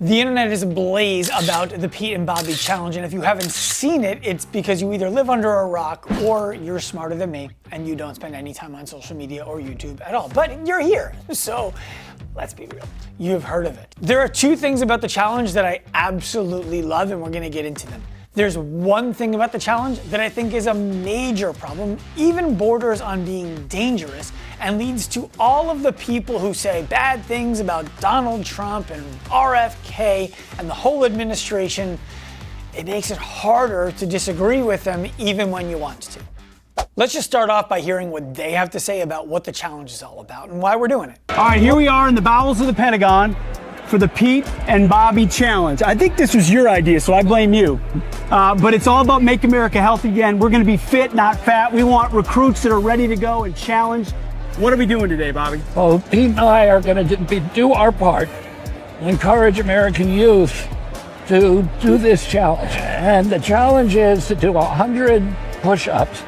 The internet is ablaze about the Pete and Bobby challenge, and if you haven't seen it, it's because you either live under a rock or you're smarter than me and you don't spend any time on social media or YouTube at all. But you're here, so let's be real. You've heard of it. There are two things about the challenge that I absolutely love, and we're gonna get into them. There's one thing about the challenge that I think is a major problem, even borders on being dangerous, and leads to all of the people who say bad things about Donald Trump and RFK and the whole administration. It makes it harder to disagree with them even when you want to. Let's just start off by hearing what they have to say about what the challenge is all about and why we're doing it. All right, here we are in the bowels of the Pentagon for the Pete and Bobby challenge. I think this was your idea, so I blame you. But it's all about Make America Healthy Again. We're gonna be fit, not fat. We want recruits that are ready to go and challenge. What are we doing today, Bobby? Well, Pete and I are gonna do our part, encourage American youth to do this challenge. And the challenge is to do 100 push-ups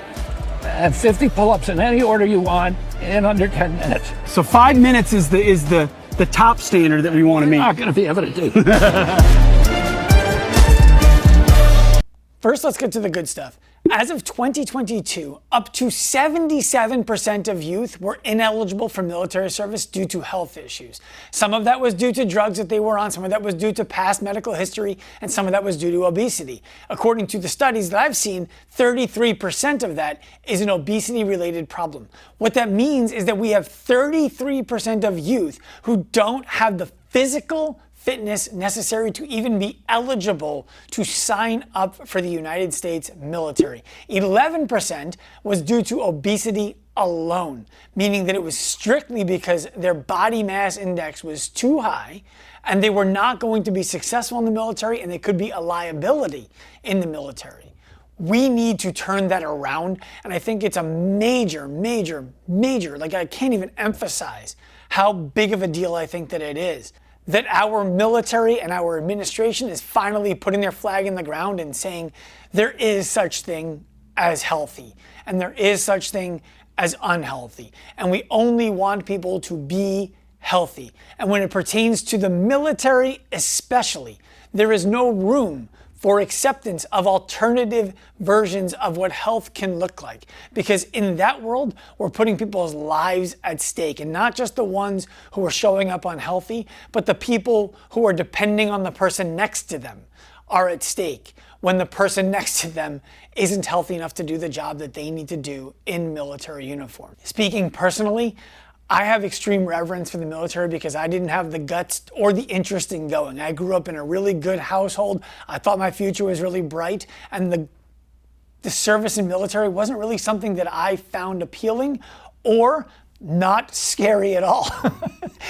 and 50 pull-ups in any order you want in under 10 minutes. So 5 minutes is the top standard that we want to meet. We're not going to be able to do. First, let's get to the good stuff. As of 2022, up to 77% of youth were ineligible for military service due to health issues. Some of that was due to drugs that they were on, some of that was due to past medical history, and some of that was due to obesity. According to the studies that I've seen, 33% of that is an obesity-related problem. What that means is that we have 33% of youth who don't have the physical fitness necessary to even be eligible to sign up for the United States military. 11% was due to obesity alone, meaning that it was strictly because their body mass index was too high and they were not going to be successful in the military and they could be a liability in the military. We need to turn that around, and I think it's a major, like I can't even emphasize how big of a deal I think that it is. That our military and our administration is finally putting their flag in the ground and saying there is such thing as healthy and there is such thing as unhealthy. And we only want people to be healthy. And when it pertains to the military especially, there is no room for acceptance of alternative versions of what health can look like. Because in that world, we're putting people's lives at stake, and not just the ones who are showing up unhealthy, but the people who are depending on the person next to them are at stake when the person next to them isn't healthy enough to do the job that they need to do in military uniform. Speaking personally, I have extreme reverence for the military because I didn't have the guts or the interest in going. I grew up in a really good household. I thought my future was really bright, and the service in military wasn't really something that I found appealing or not scary at all.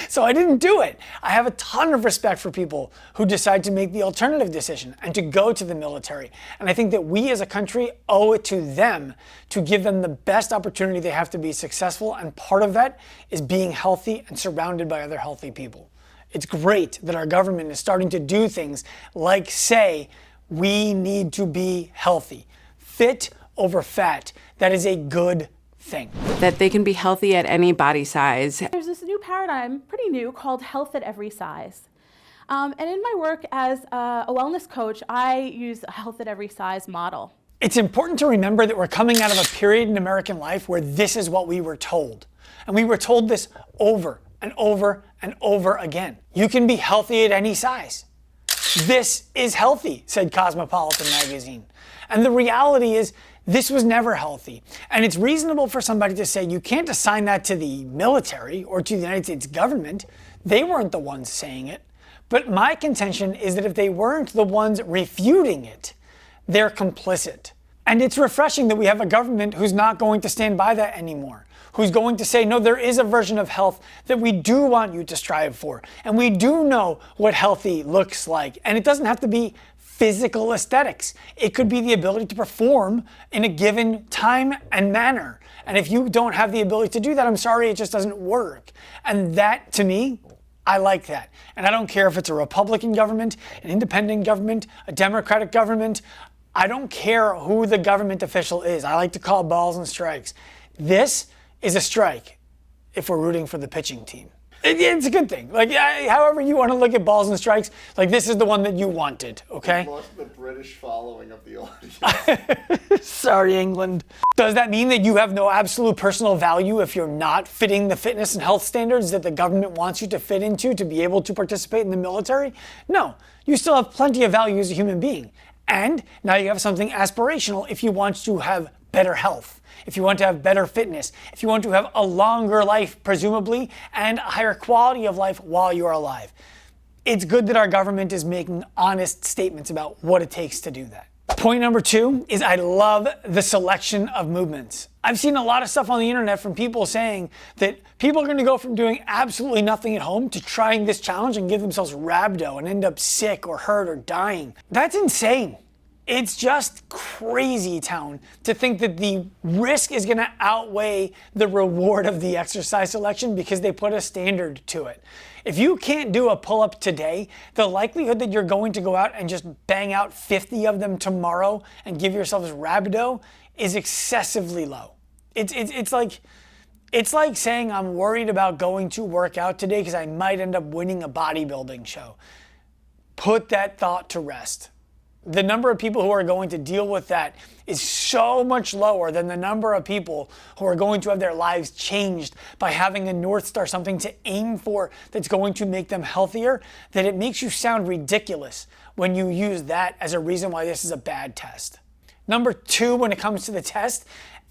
So I didn't do it. I have a ton of respect for people who decide to make the alternative decision and to go to the military. And I think that we as a country owe it to them to give them the best opportunity they have to be successful. And part of that is being healthy and surrounded by other healthy people. It's great that our government is starting to do things like say, we need to be healthy. Fit over fat. That is a good thing. That they can be healthy at any body size. There's this new paradigm, pretty new, called health at every size. And in my work as a wellness coach, I use a health at every size model. It's important to remember that we're coming out of a period in American life where this is what we were told. And we were told this over and over and over again. You can be healthy at any size. This is healthy, said Cosmopolitan magazine. And the reality is, this was never healthy. And it's reasonable for somebody to say you can't assign that to the military or to the United States government. They weren't the ones saying it. But my contention is that if they weren't the ones refuting it, they're complicit. And it's refreshing that we have a government who's not going to stand by that anymore, who's going to say, no, there is a version of health that we do want you to strive for. And we do know what healthy looks like. And it doesn't have to be physical aesthetics. It could be the ability to perform in a given time and manner. And if you don't have the ability to do that, I'm sorry, it just doesn't work. And that, to me, I like that. And I don't care if it's a Republican government, an independent government, a Democratic government. I don't care who the government official is. I like to call balls and strikes. This is a strike if we're rooting for the pitching team. It's a good thing. Like, however you want to look at balls and strikes, like this is the one that you wanted, okay? Lost the British following of the audience. Sorry, England. Does that mean that you have no absolute personal value if you're not fitting the fitness and health standards that the government wants you to fit into to be able to participate in the military? No, you still have plenty of value as a human being. And now you have something aspirational if you want to have better health, if you want to have better fitness, if you want to have a longer life, presumably, and a higher quality of life while you're alive. It's good that our government is making honest statements about what it takes to do that. Point number 2 is I love the selection of movements. I've seen a lot of stuff on the internet from people saying that people are going to go from doing absolutely nothing at home to trying this challenge and give themselves rhabdo and end up sick or hurt or dying. That's insane. It's just crazy town to think that the risk is going to outweigh the reward of the exercise selection because they put a standard to it. If you can't do a pull-up today, the likelihood that you're going to go out and just bang out 50 of them tomorrow and give yourselves rhabdo is excessively low. It's like saying I'm worried about going to work out today because I might end up winning a bodybuilding show. Put that thought to rest. The number of people who are going to deal with that is so much lower than the number of people who are going to have their lives changed by having a North Star, something to aim for that's going to make them healthier, that it makes you sound ridiculous when you use that as a reason why this is a bad test. Number 2, when it comes to the test,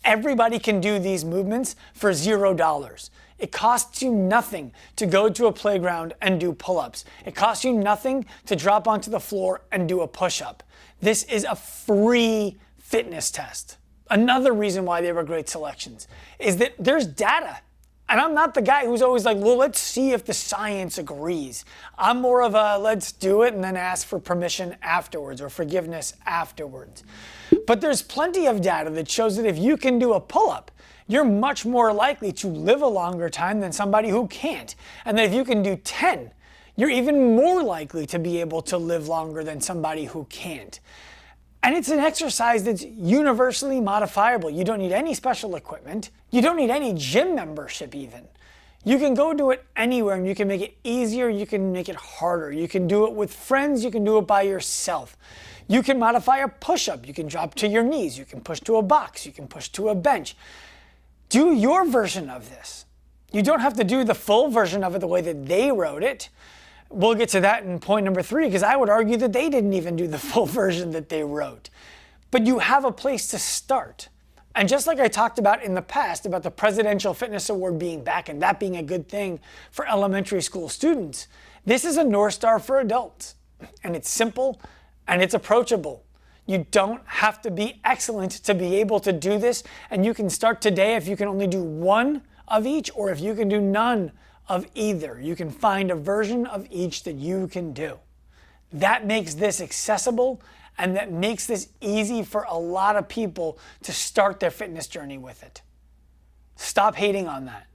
everybody can do these movements for $0. It costs you nothing to go to a playground and do pull-ups. It costs you nothing to drop onto the floor and do a push-up. This is a free fitness test. Another reason why they were great selections is that there's data. And I'm not the guy who's always like, well, let's see if the science agrees. I'm more of a let's do it and then ask for permission afterwards or forgiveness afterwards. But there's plenty of data that shows that if you can do a pull-up, you're much more likely to live a longer time than somebody who can't. And that if you can do 10, you're even more likely to be able to live longer than somebody who can't. And it's an exercise that's universally modifiable. You don't need any special equipment. You don't need any gym membership even. You can go do it anywhere and you can make it easier, you can make it harder. You can do it with friends, you can do it by yourself. You can modify a push-up, you can drop to your knees, you can push to a box, you can push to a bench. Do your version of this. You don't have to do the full version of it the way that they wrote it. We'll get to that in point number 3 because I would argue that they didn't even do the full version that they wrote. But you have a place to start. And just like I talked about in the past about the Presidential Fitness Award being back and that being a good thing for elementary school students, this is a North Star for adults. And it's simple and it's approachable. You don't have to be excellent to be able to do this, and you can start today if you can only do one of each or if you can do none of either. You can find a version of each that you can do. That makes this accessible and that makes this easy for a lot of people to start their fitness journey with it. Stop hating on that.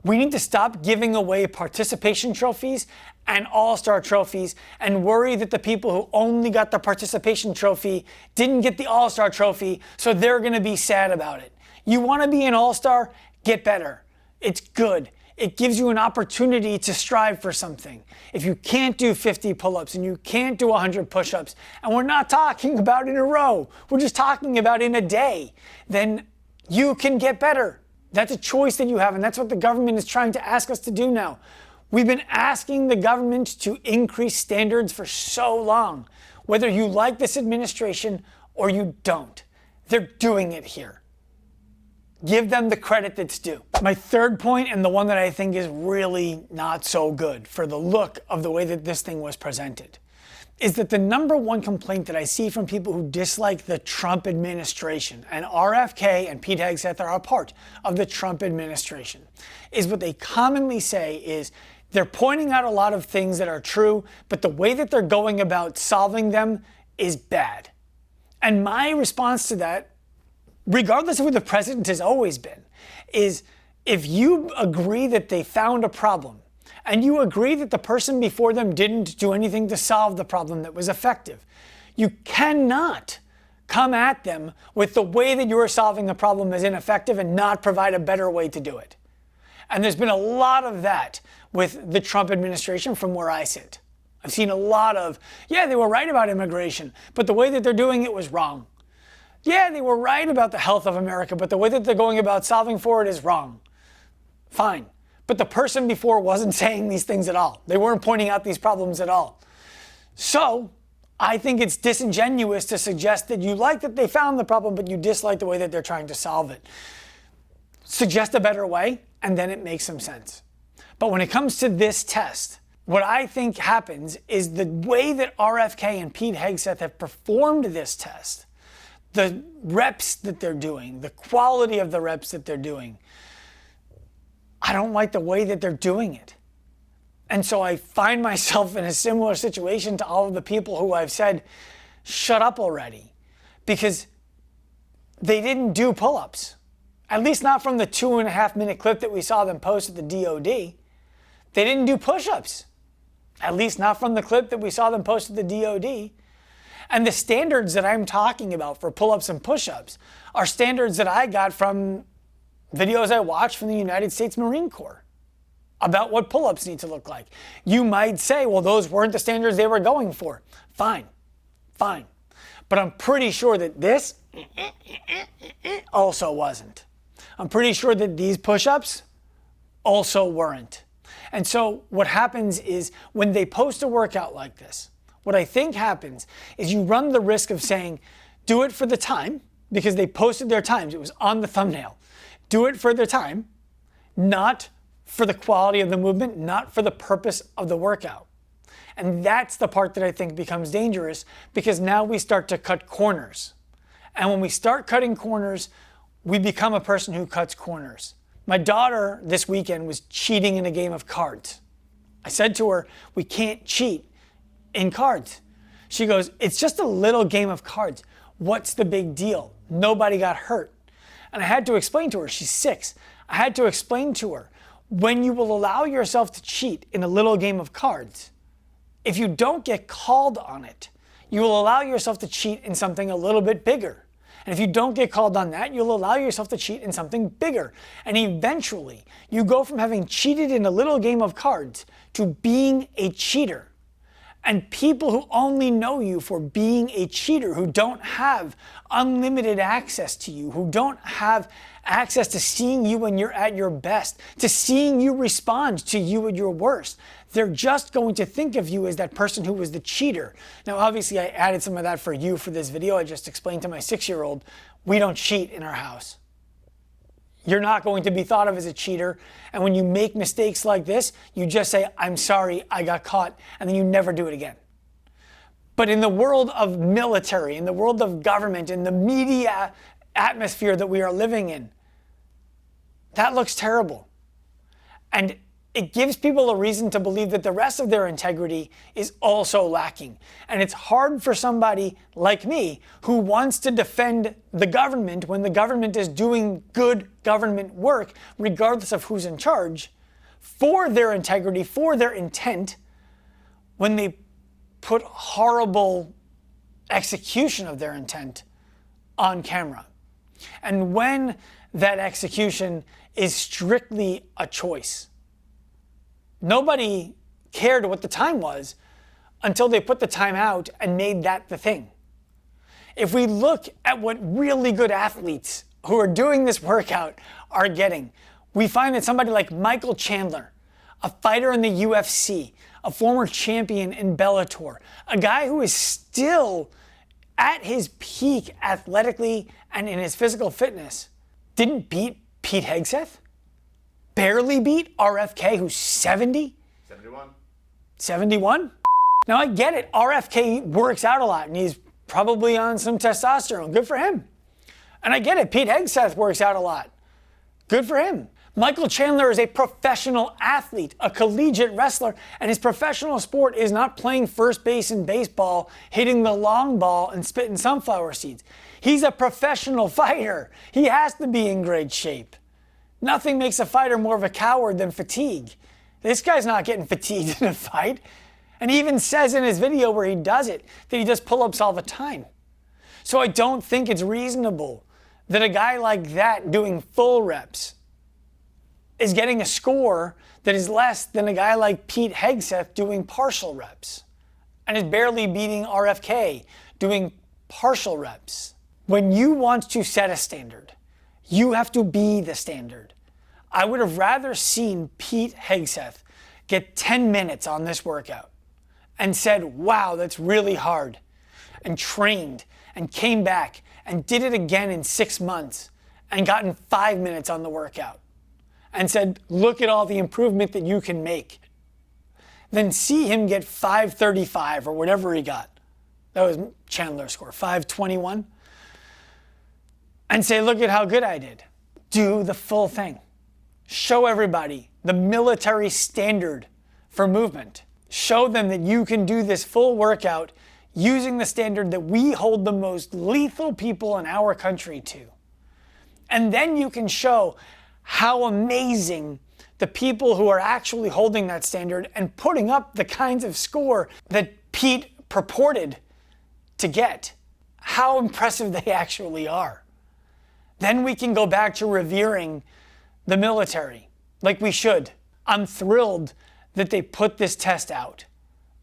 We need to stop giving away participation trophies and all-star trophies and worry that the people who only got the participation trophy didn't get the all-star trophy, so they're going to be sad about it. You want to be an all-star? Get better. It's good. It gives you an opportunity to strive for something. If you can't do 50 pull-ups and you can't do 100 push-ups, and we're not talking about in a row, we're just talking about in a day, then you can get better. That's a choice that you have, and that's what the government is trying to ask us to do now. We've been asking the government to increase standards for so long, whether you like this administration or you don't. They're doing it here. Give them the credit that's due. My third point, and the one that I think is really not so good for the look of the way that this thing was presented, is that the number one complaint that I see from people who dislike the Trump administration, and RFK and Pete Hegseth are a part of the Trump administration, is what they commonly say is they're pointing out a lot of things that are true, but the way that they're going about solving them is bad. And my response to that, regardless of who the president has always been, is if you agree that they found a problem, and you agree that the person before them didn't do anything to solve the problem that was effective, you cannot come at them with the way that you are solving the problem is ineffective and not provide a better way to do it. And there's been a lot of that with the Trump administration from where I sit. I've seen a lot of, yeah, they were right about immigration, but the way that they're doing it was wrong. Yeah, they were right about the health of America, but the way that they're going about solving for it is wrong. Fine. But the person before wasn't saying these things at all. They weren't pointing out these problems at all. So I think it's disingenuous to suggest that you like that they found the problem, but you dislike the way that they're trying to solve it. Suggest a better way, and then it makes some sense. But when it comes to this test, what I think happens is the way that RFK and Pete Hegseth have performed this test, the reps that they're doing, the quality of the reps that they're doing, I don't like the way that they're doing it. And so I find myself in a similar situation to all of the people who I've said, shut up already, because they didn't do pull-ups. At least not from the 2.5-minute clip that we saw them post at the DOD. They didn't do push-ups. At least not from the clip that we saw them post at the DOD. And the standards that I'm talking about for pull-ups and push-ups are standards that I got from videos I watched from the United States Marine Corps about what pull-ups need to look like. You might say, well, those weren't the standards they were going for. Fine. But I'm pretty sure that this also wasn't. I'm pretty sure that these push-ups also weren't. And so what happens is when they post a workout like this, what I think happens is you run the risk of saying, do it for the time, because they posted their times. It was on the thumbnail. Do it for the time, not for the quality of the movement, not for the purpose of the workout. And that's the part that I think becomes dangerous, because now we start to cut corners. And when we start cutting corners, we become a person who cuts corners. My daughter this weekend was cheating in a game of cards. I said to her, we can't cheat in cards. She goes, it's just a little game of cards. What's the big deal? Nobody got hurt. And I had to explain to her, she's 6. I had to explain to her, when you will allow yourself to cheat in a little game of cards, if you don't get called on it, you will allow yourself to cheat in something a little bit bigger. And if you don't get called on that, you'll allow yourself to cheat in something bigger. And eventually, you go from having cheated in a little game of cards to being a cheater. And people who only know you for being a cheater, who don't have unlimited access to you, who don't have access to seeing you when you're at your best, to seeing you respond to you at your worst, they're just going to think of you as that person who was the cheater. Now, obviously, I added some of that for you for this video. I just explained to my 6-year-old, we don't cheat in our house. You're not going to be thought of as a cheater. And when you make mistakes like this, you just say, I'm sorry, I got caught, and then you never do it again. But in the world of military, in the world of government, in the media atmosphere that we are living in, that looks terrible. And it gives people a reason to believe that the rest of their integrity is also lacking. And it's hard for somebody like me who wants to defend the government when the government is doing good government work, regardless of who's in charge, for their integrity, for their intent, when they put horrible execution of their intent on camera. And when that execution is strictly a choice. Nobody cared what the time was until they put the time out and made that the thing. If we look at what really good athletes who are doing this workout are getting, we find that somebody like Michael Chandler, a fighter in the UFC, a former champion in Bellator, a guy who is still at his peak athletically and in his physical fitness, didn't beat Pete Hegseth? Barely beat RFK, who's 70? 71. 71? Now I get it, RFK works out a lot and he's probably on some testosterone. Good for him. And I get it, Pete Hegseth works out a lot. Good for him. Michael Chandler is a professional athlete, a collegiate wrestler, and his professional sport is not playing first base in baseball, hitting the long ball, and spitting sunflower seeds. He's a professional fighter. He has to be in great shape. Nothing makes a fighter more of a coward than fatigue. This guy's not getting fatigued in a fight. And he even says in his video where he does it that he does pull-ups all the time. So I don't think it's reasonable that a guy like that doing full reps is getting a score that is less than a guy like Pete Hegseth doing partial reps and is barely beating RFK doing partial reps. When you want to set a standard, you have to be the standard. I would have rather seen Pete Hegseth get 10 minutes on this workout and said, wow, that's really hard, and trained and came back and did it again in 6 months and gotten 5 minutes on the workout and said, look at all the improvement that you can make. Then see him get 535 or whatever he got. That was Chandler's score, 521. And say, look at how good I did. Do the full thing. Show everybody the military standard for movement. Show them that you can do this full workout using the standard that we hold the most lethal people in our country to. And then you can show how amazing the people who are actually holding that standard and putting up the kinds of score that Pete purported to get, how impressive they actually are. Then we can go back to revering the military like we should. I'm thrilled that they put this test out.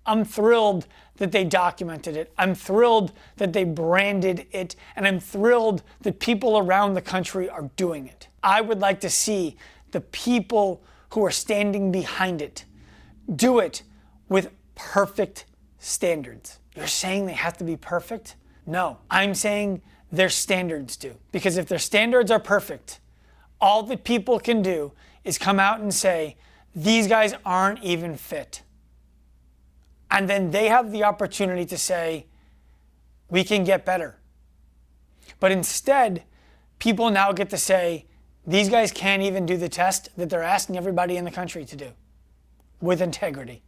I'm thrilled that they documented it. I'm thrilled that they branded it. And I'm thrilled that people around the country are doing it. I would like to see the people who are standing behind it do it with perfect standards. You're saying they have to be perfect? No, I'm saying their standards do. Because if their standards are perfect, all that people can do is come out and say, these guys aren't even fit. And then they have the opportunity to say, we can get better. But instead, people now get to say, these guys can't even do the test that they're asking everybody in the country to do with integrity.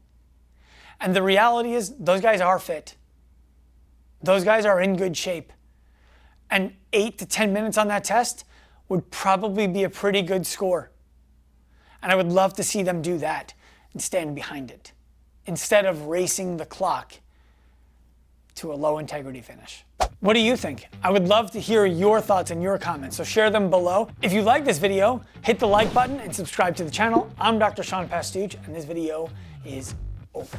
And the reality is, those guys are fit. Those guys are in good shape. And 8 to 10 minutes on that test would probably be a pretty good score. And I would love to see them do that and stand behind it, instead of racing the clock to a low integrity finish. What do you think? I would love to hear your thoughts and your comments, so share them below. If you like this video, hit the like button and subscribe to the channel. I'm Dr. Sean Pastuch, and this video is over.